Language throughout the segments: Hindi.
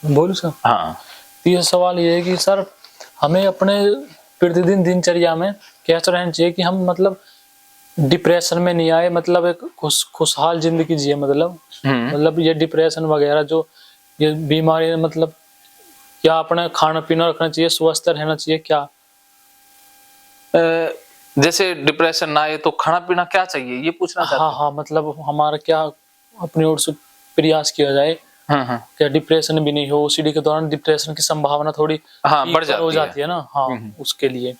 बोलूं सर? हाँ। तो ये सवाल ये है कि सर हमें अपने प्रतिदिन दिनचर्या में कैसा रहना चाहिए कि हम मतलब डिप्रेशन में नहीं आए, मतलब एक खुशहाल जिंदगी जिए, मतलब ये डिप्रेशन वगैरह जो ये बीमारी, मतलब क्या अपना खाना पीना रखना चाहिए, स्वस्थ रहना चाहिए क्या? जैसे डिप्रेशन ना आए तो खाना पीना क्या चाहिए, ये पूछना चाहते हाँ हैं? हाँ, मतलब हमारा क्या अपनी ओर से प्रयास किया जाए, क्या डिप्रेशन भी नहीं हो, ओसीडी के दौरान डिप्रेशन की संभावना थोड़ी हाँ, बढ़ पीक पर हो जाती है। जाती है ना। हाँ, उसके लिए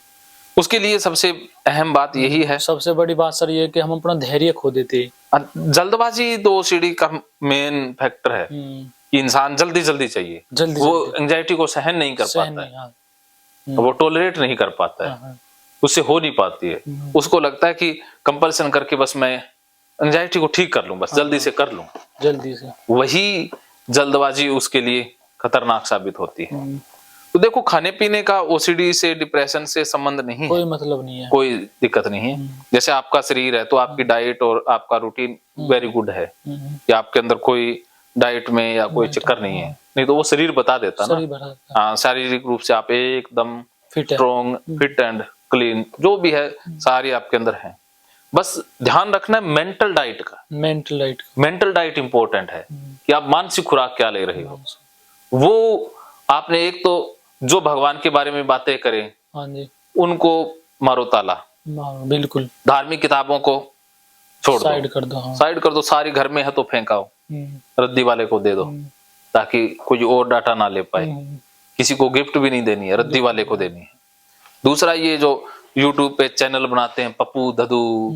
उसके लिए सबसे अहम बात यही है, सबसे बड़ी बात सर ये है कि हम अपना धैर्य खो देते हैं। जल्दबाजी तो ओसीडी का मेन फैक्टर है कि इंसान जल्दी जल्दी चाहिए, जल्दी वो जल्दी एंजाइटी को सहन नहीं कर सहन पाता है, नहीं। हाँ। वो टॉलरेट नहीं कर पाता है, हाँ हाँ। उससे हो नहीं पाती है। उसको लगता है कि कंपल्सन करके बस मैं एंजाइटी को ठीक कर लूं, बस जल्दी से कर लूं। जल्दी से वही जल्दबाजी उसके लिए खतरनाक साबित होती है। तो देखो, खाने पीने का ओसीडी से डिप्रेशन से संबंध नहीं कोई है, मतलब नहीं है, कोई दिक्कत नहीं है। जैसे आपका शरीर है तो आपकी डाइट और आपका रूटीन वेरी गुड है कि आपके अंदर कोई डाइट में या कोई चक्कर नहीं है, नहीं तो वो शरीर बता देता ना। शरीर भरा था, हाँ, शारीरिक रूप से आप एकदम फिट है। स्ट्रोंग, फिट एंड क्लीन जो भी है सारी आपके अंदर है। बस ध्यान रखना है मेंटल डाइट का। मेंटल डाइट इंपॉर्टेंट है कि आप मानसिक खुराक क्या ले रहे हो। वो आपने एक तो जो भगवान के बारे में बातें करें हाँ जी, उनको मारो ताला, बिल्कुल धार्मिक किताबों को छोड़ दो, साइड कर दो। हाँ। साइड कर दो, सारी घर में है तो फेंकाओ, रद्दी वाले को दे दो ताकि कोई और डाटा ना ले पाए। किसी को गिफ्ट भी नहीं देनी है, रद्दी वाले को देनी है। दूसरा, ये जो यूट्यूब पे चैनल बनाते हैं पप्पू ददू,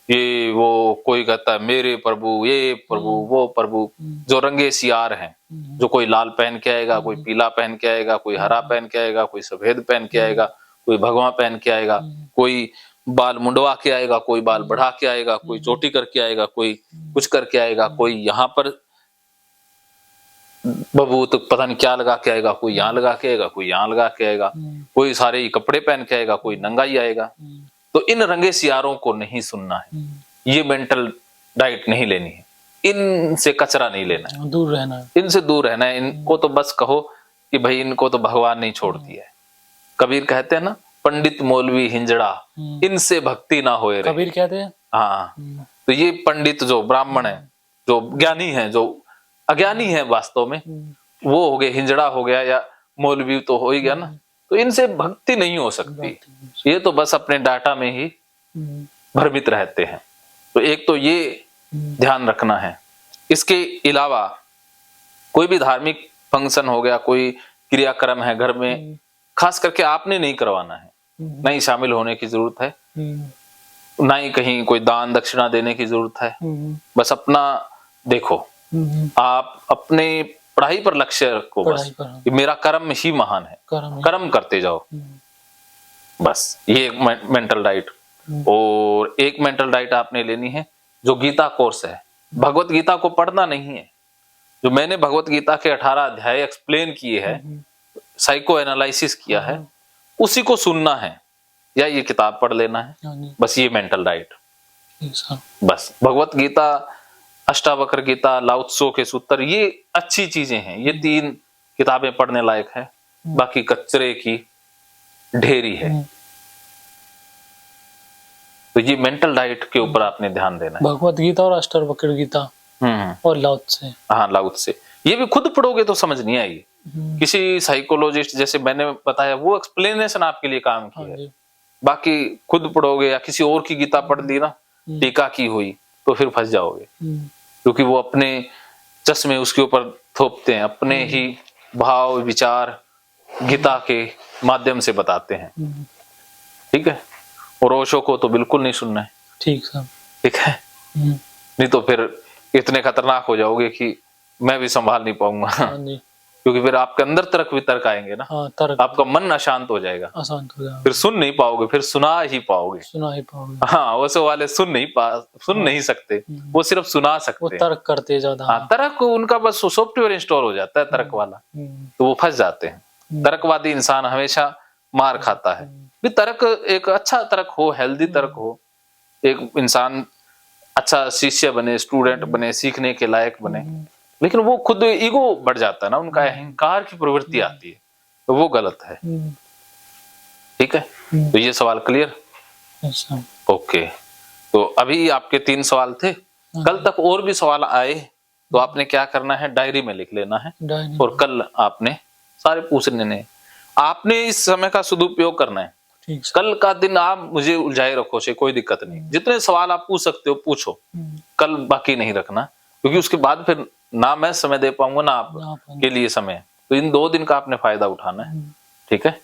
ये वो कोई कहता है मेरे प्रभु, ये प्रभु, वो प्रभु, जो रंगे सियार हैं, जो कोई लाल पहन के आएगा, कोई पीला पहन के आएगा, कोई हरा पहन के आएगा, कोई सफेद पहन के आएगा, कोई भगवा पहन के आएगा, कोई बाल मुंडवा के आएगा, कोई बाल बढ़ा के आएगा, कोई चोटी करके आएगा, कोई कुछ करके आएगा, कोई यहाँ पर बबू तो पता नहीं क्या लगा के आएगा, कोई यहाँ लगा के आएगा, कोई यहाँ लगा के आएगा, कोई सारे ही कपड़े पहन के आएगा, कोई नंगा ही आएगा। तो इन रंगे सियारों को नहीं सुनना है, ये मेंटल डाइट नहीं लेनी है, इनसे कचरा नहीं लेना है, दूर रहना है, इनसे दूर रहना है। इनको तो बस कहो कि भाई इनको तो भगवान नहीं छोड़ती है। कबीर कहते हैं ना, पंडित मौलवी हिंजड़ा, इनसे भक्ति ना होए रहे। कबीर कहते हैं। हाँ, तो ये पंडित जो ब्राह्मण है, जो ज्ञानी है, जो अज्ञानी है वास्तव में, वो हो गए, हिंजड़ा हो गया या मौलवी तो हो ही गया ना, तो इनसे भक्ति नहीं हो सकती। ये तो बस अपने डाटा में ही भ्रमित रहते हैं। तो एक तो ये ध्यान रखना है। इसके अलावा कोई भी धार्मिक फंक्शन हो गया, कोई क्रियाक्रम है घर में, खास करके आपने नहीं करवाना है, नहीं शामिल होने की जरूरत है, ना ही कहीं कोई दान दक्षिणा देने की जरूरत है। बस अपना देखो, आप अपने पढ़ाई पर लक्ष्य रखो, बस कि मेरा कर्म ही महान है, कर्म करते जाओ। बस ये एक मेंटल डाइट। और एक मेंटल डाइट आपने लेनी है जो गीता कोर्स है। भगवत गीता को पढ़ना नहीं है, जो मैंने भगवत गीता के 18 अध्याय एक्सप्लेन किए हैं, साइको एनालिसिस किया है, उसी को सुनना है या ये किताब पढ़ लेना है। बस ये मेंटल डाइट। बस भगवत गीता, अष्टावक्र गीता, लाओ त्सो के सूत्र, ये अच्छी चीजें हैं, ये 3 किताबें पढ़ने लायक है, बाकी कचरे की ढेरी है। तो ये मेंटल डाइट के ऊपर आपने ध्यान देना है। भगवत गीता और अष्टावक्र गीता और लाओ त्से। हाँ, लाओ त्से, ये भी खुद पढ़ोगे तो समझ नहीं आएगी। किसी साइकोलॉजिस्ट जैसे मैंने बताया, वो एक्सप्लेनेशन आपके लिए काम की है, बाकी खुद पढ़ोगे या किसी और की गीता पढ़ ली ना, टीका की हुई, तो फिर फंस जाओगे, क्योंकि वो अपने चश्मे उसके ऊपर थोपते हैं, अपने ही भाव विचार गीता के माध्यम से बताते हैं। ठीक है, और ओशो को तो बिल्कुल नहीं सुनना है। ठीक है, नहीं तो फिर इतने खतरनाक हो जाओगे कि मैं भी संभाल नहीं पाऊंगा, क्योंकि फिर आपके अंदर तर्क वितर्क आएंगे ना। आपका मन अशांत हो जाएगा, फिर सुन नहीं पाओगे, फिर सुना ही पाओगे। हाँ, ओशो वाले सुन नहीं सकते, वो सिर्फ सुना सकते, वो तर्क करते ज्यादा। हाँ, तर्क उनका बस सॉफ्टवेयर इंस्टॉल हो जाता है तर्क वाला, तो वो फंस जाते हैं। तर्कवादी इंसान हमेशा मार खाता है। भी तर्क एक अच्छा तर्क हो, हेल्दी तर्क हो, एक इंसान अच्छा शिष्य बने, स्टूडेंट बने, सीखने के लायक बने, लेकिन वो खुद ईगो बढ़ जाता है ना, उनका अहंकार की प्रवृत्ति आती है, तो वो गलत है। ठीक है, तो ये सवाल क्लियर? अच्छा। ओके, तो अभी आपके 3 सवाल थे। कल तक और भी सवाल आए तो आपने क्या करना है, डायरी में लिख लेना है, और कल आपने सारे पूछने हैं। आपने इस समय का सदुपयोग करना है। ठीक सर। कल का दिन आप मुझे उलझाए रखो से कोई दिक्कत नहीं, जितने सवाल आप पूछ सकते हो पूछो, कल बाकी नहीं रखना, क्योंकि उसके बाद फिर ना मैं समय दे पाऊंगा ना आप के लिए समय। तो इन 2 दिन का आपने फायदा उठाना है। ठीक है,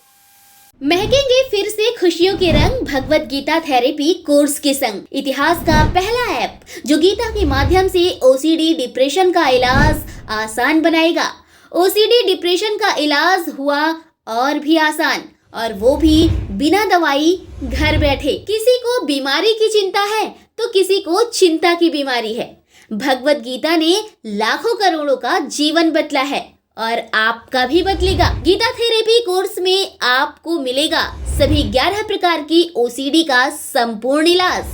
महकेंगे फिर से खुशियों के रंग भगवत गीता थेरेपी कोर्स के संग। इतिहास का पहला ऐप जो गीता के माध्यम से ओसीडी डिप्रेशन का इलाज आसान बनाएगा। ओसीडी डिप्रेशन का इलाज हुआ और भी आसान, और वो भी बिना दवाई, घर बैठे। किसी को बीमारी की चिंता है तो किसी को चिंता की बीमारी है। भगवत गीता ने लाखों करोड़ों का जीवन बदला है और आपका भी बदलेगा। गीता थेरेपी कोर्स में आपको मिलेगा सभी 11 प्रकार की ओसीडी का संपूर्ण इलाज,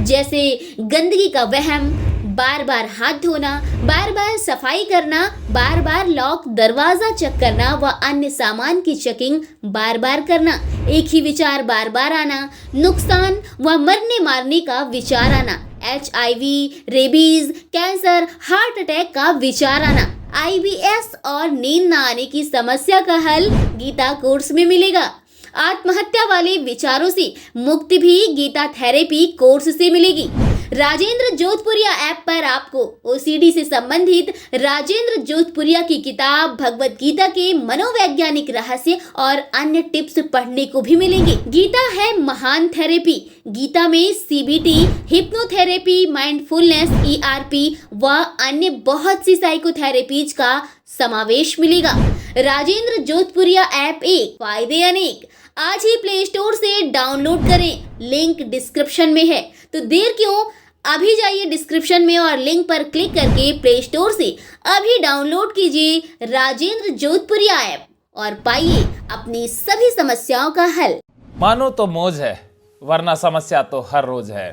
जैसे गंदगी का वहम, बार बार हाथ धोना, बार बार सफाई करना, बार बार लॉक दरवाजा चेक करना व अन्य सामान की चेकिंग बार बार करना, एक ही विचार बार बार आना, नुकसान व मरने मारने का विचार आना, HIV, rabies, cancer, heart attack का विचार आना, IBS और नींद न आने की समस्या का हल गीता कोर्स में मिलेगा। आत्महत्या वाले विचारों से मुक्ति भी गीता थेरेपी कोर्स से मिलेगी। राजेंद्र जोधपुरिया ऐप पर आपको ओसीडी से संबंधित राजेंद्र जोधपुरिया की किताब भगवत गीता के मनोवैज्ञानिक रहस्य और अन्य टिप्स पढ़ने को भी मिलेंगे। गीता है महान थेरेपी। गीता में CBT, हिप्नोथेरेपी, माइंडफुलनेस, ERP व अन्य बहुत सी साइकोथेरेपीज का समावेश मिलेगा। राजेंद्र जोधपुरिया ऐप एक, फायदे अनेक। आज ही प्ले स्टोर से डाउनलोड करें, लिंक डिस्क्रिप्शन में है। तो देर क्यों, अभी जाइए डिस्क्रिप्शन में और लिंक पर क्लिक करके प्ले स्टोर से अभी डाउनलोड कीजिए राजेंद्र जोधपुरिया ऐप और पाइए अपनी सभी समस्याओं का हल। मानो तो मौज है, वरना समस्या तो हर रोज है।